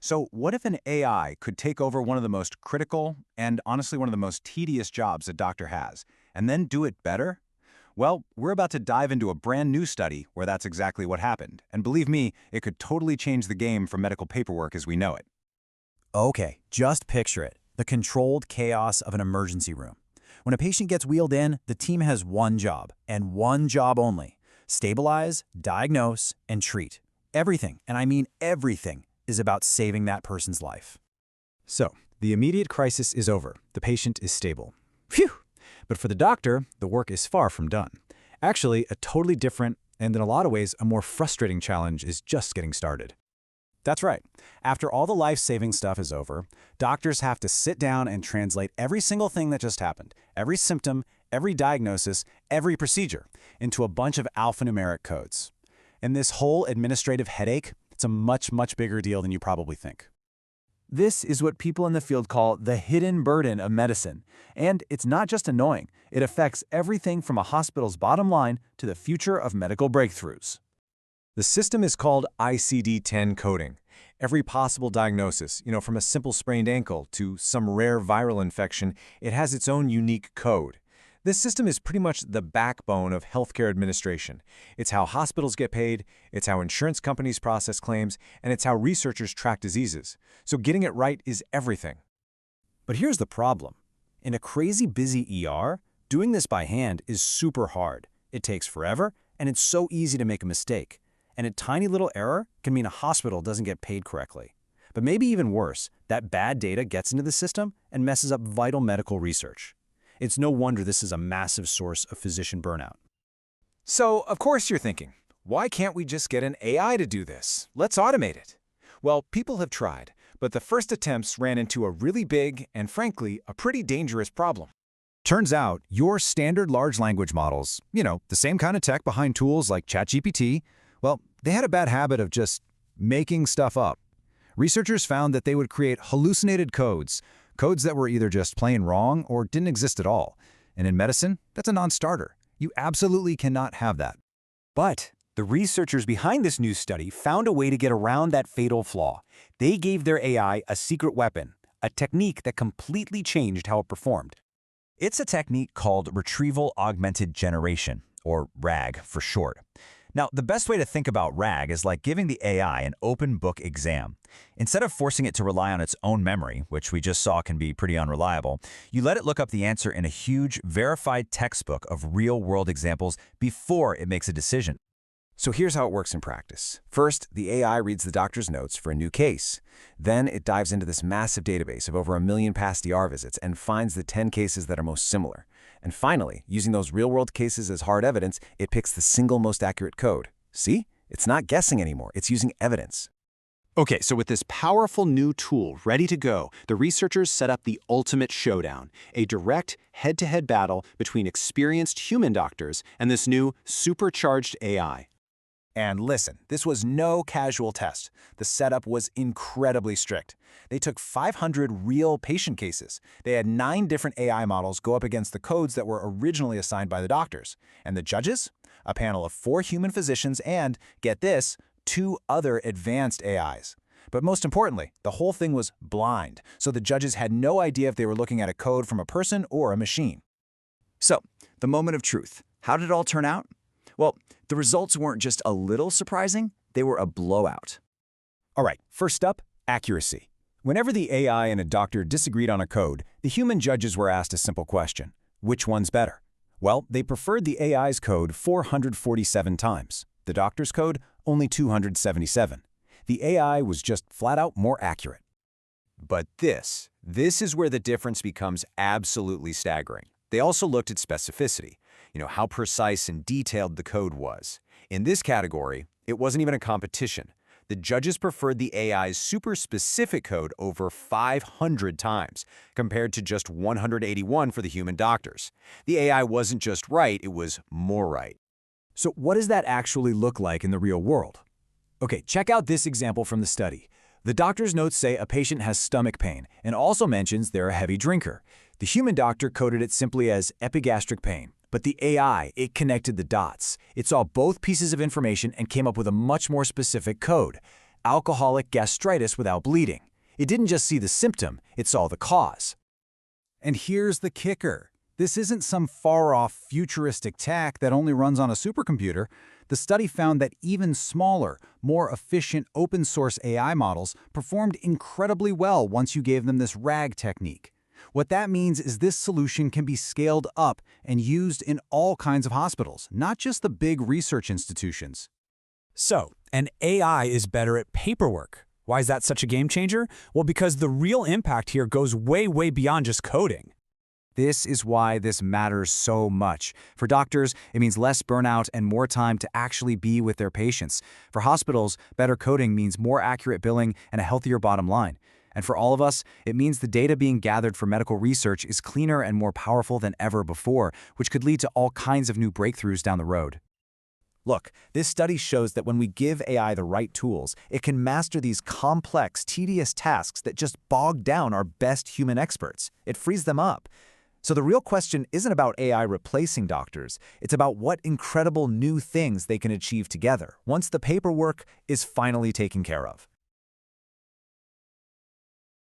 So what if an AI could take over one of the most critical and honestly one of the most tedious jobs a doctor has, and then do it better? Well, we're about to dive into a brand new study where that's exactly what happened. And believe me, it could totally change the game for medical paperwork as we know it. Okay, just picture it, the controlled chaos of an emergency room. When a patient gets wheeled in, the team has one job, and one job only. Stabilize, diagnose, and treat. Everything, and I mean everything, is about saving that person's life. So, the immediate crisis is over. The patient is stable. Phew! But for the doctor, the work is far from done. Actually, a totally different, and in a lot of ways, a more frustrating challenge is just getting started. That's right. After all the life-saving stuff is over, doctors have to sit down and translate every single thing that just happened, every symptom, every diagnosis, every procedure, into a bunch of alphanumeric codes. And this whole administrative headache, it's a much, much bigger deal than you probably think. This is what people in the field call the hidden burden of medicine. And it's not just annoying. It affects everything from a hospital's bottom line to the future of medical breakthroughs. The system is called ICD-10 coding. Every possible diagnosis, from a simple sprained ankle to some rare viral infection, it has its own unique code. This system is pretty much the backbone of healthcare administration. It's how hospitals get paid, it's how insurance companies process claims, and it's how researchers track diseases. So getting it right is everything. But here's the problem. In a crazy busy ER, doing this by hand is super hard. It takes forever, and it's so easy to make a mistake. And a tiny little error can mean a hospital doesn't get paid correctly. But maybe even worse, that bad data gets into the system and messes up vital medical research. It's no wonder this is a massive source of physician burnout. So, of course you're thinking, why can't we just get an AI to do this? Let's automate it. Well, people have tried, but the first attempts ran into a really big and, frankly, a pretty dangerous problem. Turns out, your standard large language models, the same kind of tech behind tools like ChatGPT, well, they had a bad habit of just making stuff up. Researchers found that they would create hallucinated codes that were either just plain wrong or didn't exist at all. And in medicine, that's a non-starter. You absolutely cannot have that. But the researchers behind this new study found a way to get around that fatal flaw. They gave their AI a secret weapon, a technique that completely changed how it performed. It's a technique called Retrieval-Augmented Generation, or RAG for short. Now, the best way to think about RAG is like giving the AI an open book exam. Instead of forcing it to rely on its own memory, which we just saw can be pretty unreliable, you let it look up the answer in a huge, verified textbook of real-world examples before it makes a decision. So here's how it works in practice. First, the AI reads the doctor's notes for a new case. Then it dives into this massive database of over 1 million past ER visits and finds the 10 cases that are most similar. And finally, using those real-world cases as hard evidence, it picks the single most accurate code. See? It's not guessing anymore. It's using evidence. Okay, so with this powerful new tool ready to go, the researchers set up the ultimate showdown, a direct head-to-head battle between experienced human doctors and this new supercharged AI. And listen, this was no casual test. The setup was incredibly strict. They took 500 real patient cases. They had 9 different AI models go up against the codes that were originally assigned by the doctors. And the judges? A panel of 4 human physicians and, get this, 2 other advanced AIs. But most importantly, the whole thing was blind, so the judges had no idea if they were looking at a code from a person or a machine. So, the moment of truth. How did it all turn out? Well, the results weren't just a little surprising, they were a blowout. All right, first up, accuracy. Whenever the AI and a doctor disagreed on a code, the human judges were asked a simple question. Which one's better? Well, they preferred the AI's code 447 times. The doctor's code, only 277. The AI was just flat out more accurate. But this is where the difference becomes absolutely staggering. They also looked at specificity, how precise and detailed the code was. In this category, it wasn't even a competition. The judges preferred the AI's super specific code over 500 times, compared to just 181 for the human doctors. The AI wasn't just right, it was more right. So what does that actually look like in the real world? Okay, check out this example from the study. The doctor's notes say a patient has stomach pain and also mentions they're a heavy drinker. The human doctor coded it simply as epigastric pain. But the AI, it connected the dots. It saw both pieces of information and came up with a much more specific code. alcoholic gastritis without bleeding. It didn't just see the symptom, it saw the cause. And here's the kicker. This isn't some far-off futuristic tech that only runs on a supercomputer. The study found that even smaller, more efficient open-source AI models performed incredibly well once you gave them this RAG technique. What that means is this solution can be scaled up and used in all kinds of hospitals, not just the big research institutions. So, an AI is better at paperwork. Why is that such a game changer? Well, because the real impact here goes way beyond just coding. This is why this matters so much. For doctors, it means less burnout and more time to actually be with their patients. For hospitals, better coding means more accurate billing and a healthier bottom line. And for all of us, it means the data being gathered for medical research is cleaner and more powerful than ever before, which could lead to all kinds of new breakthroughs down the road. Look, this study shows that when we give AI the right tools, it can master these complex, tedious tasks that just bog down our best human experts. It frees them up. So the real question isn't about AI replacing doctors. It's about what incredible new things they can achieve together once the paperwork is finally taken care of.